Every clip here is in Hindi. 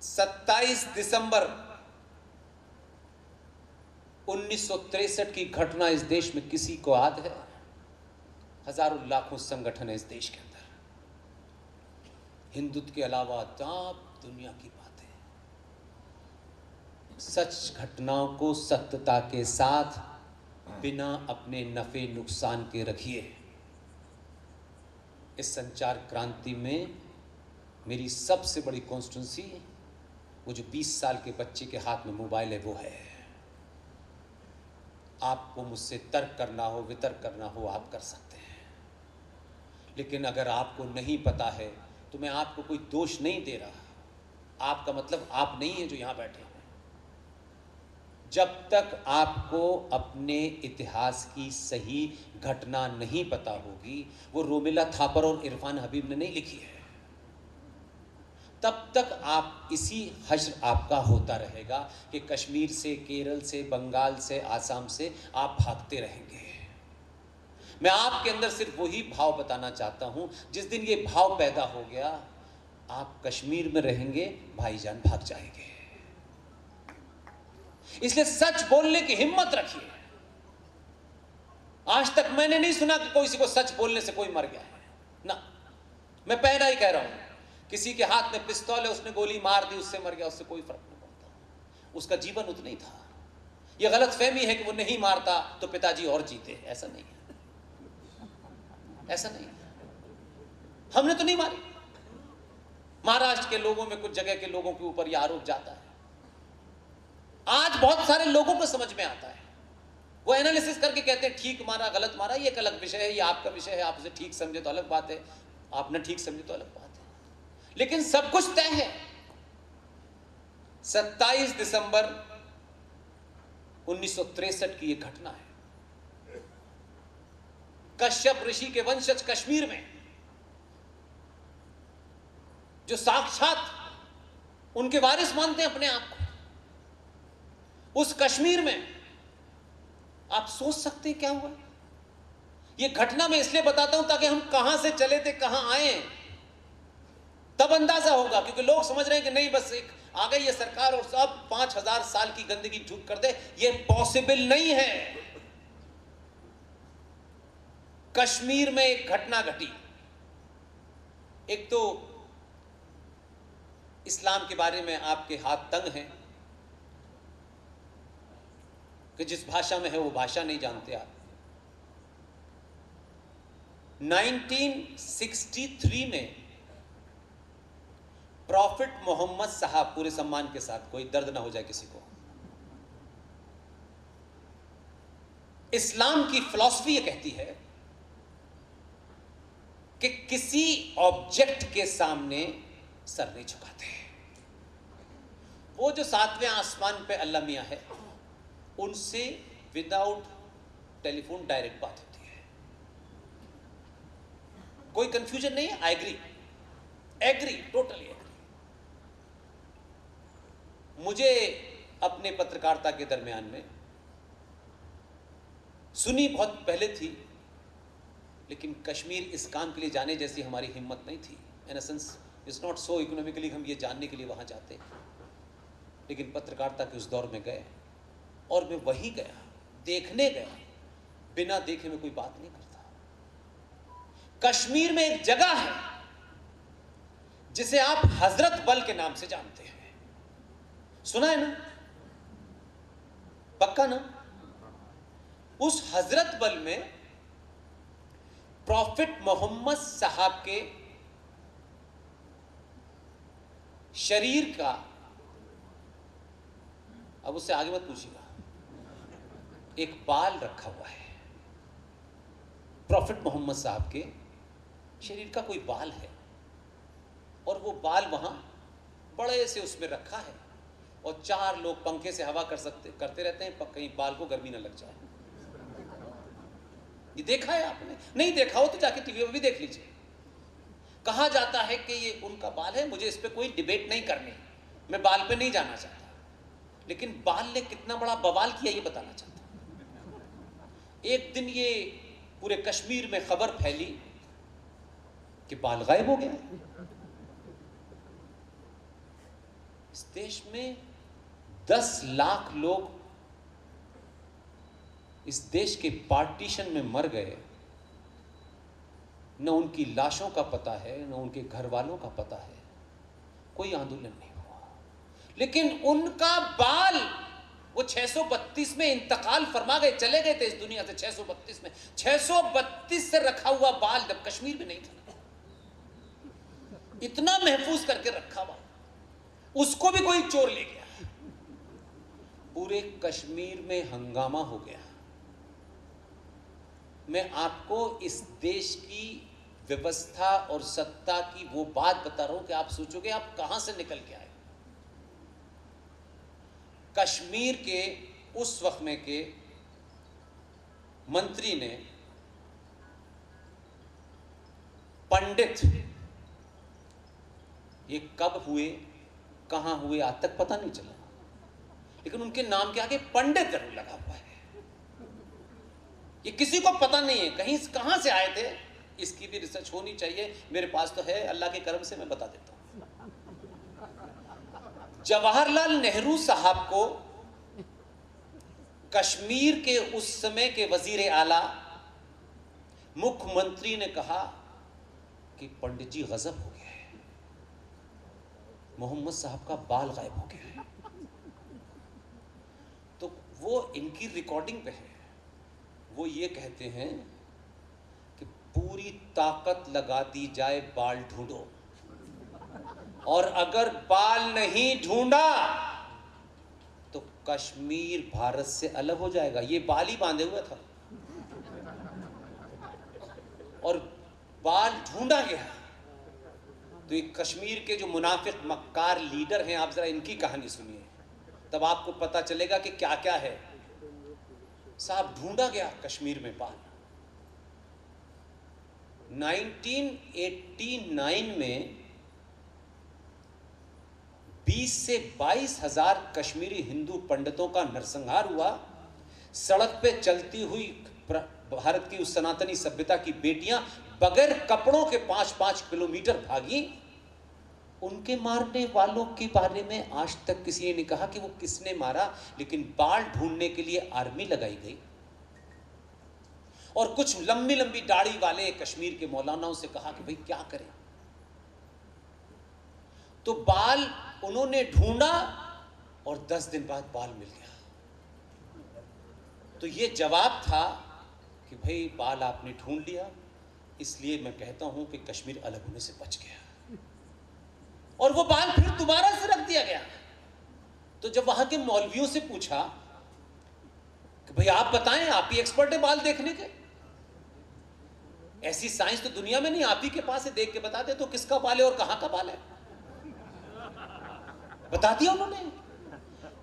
27 दिसंबर 1963 की घटना इस देश में किसी को याद है? हजारों लाखों संगठन है इस देश के अंदर। हिंदुत्व के अलावा आप दुनिया की बातें, सच घटनाओं को सत्यता के साथ बिना अपने नफे नुकसान के रखिए। इस संचार क्रांति में मेरी सबसे बड़ी कॉन्स्टिट्यूंसी, वो जो 20 साल के बच्चे के हाथ में मोबाइल है, वो है। आपको मुझसे तर्क करना हो, वितर्क करना हो, आप कर सकते हैं, लेकिन अगर आपको नहीं पता है तो मैं आपको कोई दोष नहीं दे रहा। आपका मतलब आप नहीं है जो यहां बैठे हैं। जब तक आपको अपने इतिहास की सही घटना नहीं पता होगी, वो रोमिला थापर और इरफान हबीब ने नहीं लिखी है, तब तक आप इसी हश्र आपका होता रहेगा कि कश्मीर से, केरल से, बंगाल से, आसाम से आप भागते रहेंगे। मैं आपके अंदर सिर्फ वही भाव बताना चाहता हूं, जिस दिन ये भाव पैदा हो गया, आप कश्मीर में रहेंगे, भाईजान भाग जाएंगे। इसलिए सच बोलने की हिम्मत रखिए। आज तक मैंने नहीं सुना कि किसी को सच बोलने से कोई मर गया है ना। मैं पहला ही कह रहा हूं, किसी के हाथ में पिस्तौल है, उसने गोली मार दी, उससे मर गया, उससे कोई फर्क नहीं पड़ता। उसका जीवन उतना ही था। यह गलतफहमी है कि वो नहीं मारता तो पिताजी और जीते। ऐसा नहीं है, ऐसा नहीं है। हमने तो नहीं मारी। महाराष्ट्र के लोगों में, कुछ जगह के लोगों के ऊपर यह आरोप जाता है। आज बहुत सारे लोगों को समझ में आता है, वो एनालिसिस करके कहते हैं ठीक मारा, गलत मारा, ये एक अलग विषय है, ये आपका विषय है, आप उसे ठीक समझे तो अलग बात है, आप न ठीक समझे तो अलग बात है, लेकिन सब कुछ तय है। 27 दिसंबर 1963 की यह घटना है। कश्यप ऋषि के वंशज कश्मीर में, जो साक्षात उनके वारिस मानते हैं अपने आप को, उस कश्मीर में आप सोच सकते हैं क्या हुआ। यह घटना मैं इसलिए बताता हूं ताकि हम कहां से चले थे, कहां आए, तब अंदाजा होगा। क्योंकि लोग समझ रहे हैं कि नहीं, बस एक आ गई ये सरकार और सब 5000 साल की गंदगी ठीक कर दे। ये पॉसिबल नहीं है। कश्मीर में एक घटना घटी। एक तो इस्लाम के बारे में आपके हाथ तंग हैं कि जिस भाषा में है वो भाषा नहीं जानते आप। 1963 में प्रॉफिट मोहम्मद साहब, पूरे सम्मान के साथ, कोई दर्द ना हो जाए किसी को, इस्लाम की फिलॉसफी ये कहती है कि किसी ऑब्जेक्ट के सामने सर नहीं झुकाते। वो जो 7वें आसमान पे अल्लाह मियां है, उनसे विदाउट टेलीफोन डायरेक्ट बात होती है। कोई कंफ्यूजन नहीं है। I agree, totally agree. मुझे अपने पत्रकारिता के दरमियान में सुनी बहुत पहले थी, लेकिन कश्मीर इस काम के लिए जाने जैसी हमारी हिम्मत नहीं थी। In sense it's not so economically हम ये जानने के लिए वहां जाते, लेकिन पत्रकारिता के उस दौर में गए और मैं वही गया, देखने गया। बिना देखे में कोई बात नहीं करता। कश्मीर में एक जगह है जिसे आप हजरत बल के नाम से जानते हैं। सुना है ना? पक्का ना? उस हजरत बल में प्रॉफिट मोहम्मद साहब के शरीर का, अब उससे आगे मत पूछिएगा, एक बाल रखा हुआ है। प्रॉफिट मोहम्मद साहब के शरीर का कोई बाल है और वो बाल वहां बड़े से उसमें रखा है, और 4 लोग पंखे से हवा करते रहते हैं, कहीं बाल को गर्मी ना लग जाए। ये देखा है आपने? नहीं देखा हो तो जाके टीवी में भी देख लीजिए। कहा जाता है कि ये उनका बाल है। मुझे इस पे कोई डिबेट नहीं करनी, मैं बाल पे नहीं जाना चाहता, लेकिन बाल ने कितना बड़ा बवाल किया ये बताना चाहता हूं। एक दिन ये पूरे कश्मीर में खबर फैली कि बाल गायब हो गया। इस देश में 10 लाख लोग इस देश के पार्टीशन में मर गए, न उनकी लाशों का पता है, न उनके घर वालों का पता है, कोई आंदोलन नहीं हुआ। लेकिन उनका बाल वो 632 में इंतकाल फरमा गए, चले गए थे इस दुनिया से 632 में। 632 से रखा हुआ बाल जब कश्मीर में नहीं था, इतना महफूज करके रखा हुआ, उसको भी कोई चोर ले गया। पूरे कश्मीर में हंगामा हो गया। मैं आपको इस देश की व्यवस्था और सत्ता की वो बात बता रहा हूं कि आप सोचोगे आप कहां से निकल के आए। कश्मीर के उस वक्त में के मंत्री ने पंडित, ये कब हुए कहां हुए आज तक पता नहीं चला, लेकिन उनके नाम के आगे पंडित जरूर लगा हुआ है। ये किसी को पता नहीं है कहीं कहां से आए थे, इसकी भी रिसर्च होनी चाहिए। मेरे पास तो है, अल्लाह के करम से मैं बता देता हूं। जवाहरलाल नेहरू साहब को कश्मीर के उस समय के वजीर आला मुख्यमंत्री ने कहा कि पंडित जी गजब हो गया है, मोहम्मद साहब का बाल गायब हो गया है। तो वो इनकी रिकॉर्डिंग पे है, वो ये कहते हैं कि पूरी ताकत लगा दी जाए, बाल ढूंढो, और अगर बाल नहीं ढूंढा तो कश्मीर भारत से अलग हो जाएगा। ये बाल ही बांधे हुआ था और बाल ढूंढा गया। तो ये कश्मीर के जो मुनाफिक मक्कार लीडर हैं, आप जरा इनकी कहानी सुनिए, तब आपको पता चलेगा कि क्या क्या है। साहब ढूंढा गया कश्मीर में बाल। 1989 में 20 से 22 हजार कश्मीरी हिंदू पंडितों का नरसंहार हुआ। सड़क पे चलती हुई भारत की उस सनातनी सभ्यता की बेटियां बगैर कपड़ों के 5-5 किलोमीटर भागी। उनके मारने वालों के बारे में आज तक किसी ने नहीं कहा कि वो किसने मारा, लेकिन बाल ढूंढने के लिए आर्मी लगाई गई। और कुछ लंबी लंबी दाढ़ी वाले कश्मीर के मौलानाओं से कहा कि भाई क्या करें। तो बाल उन्होंने ढूंढा और 10 दिन बाद बाल मिल गया। तो ये जवाब था कि भाई बाल आपने ढूंढ लिया, इसलिए मैं कहता हूं कि कश्मीर अलग होने से बच गया। और वो बाल फिर दोबारा से रख दिया गया। तो जब वहां के मौलवियों से पूछा कि भाई आप बताएं, आप ही एक्सपर्ट है बाल देखने के, ऐसी साइंस तो दुनिया में नहीं, आप ही के पास है, देख के बता दे तो किसका बाल है और कहां का बाल है। बता दिया उन्होंने।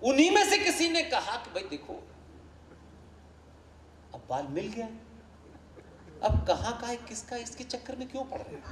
उन्हीं में से किसी ने कहा कि भाई देखो अब बाल मिल गया, अब कहां का है किसका, इसके चक्कर में क्यों पड़ रहे हैं।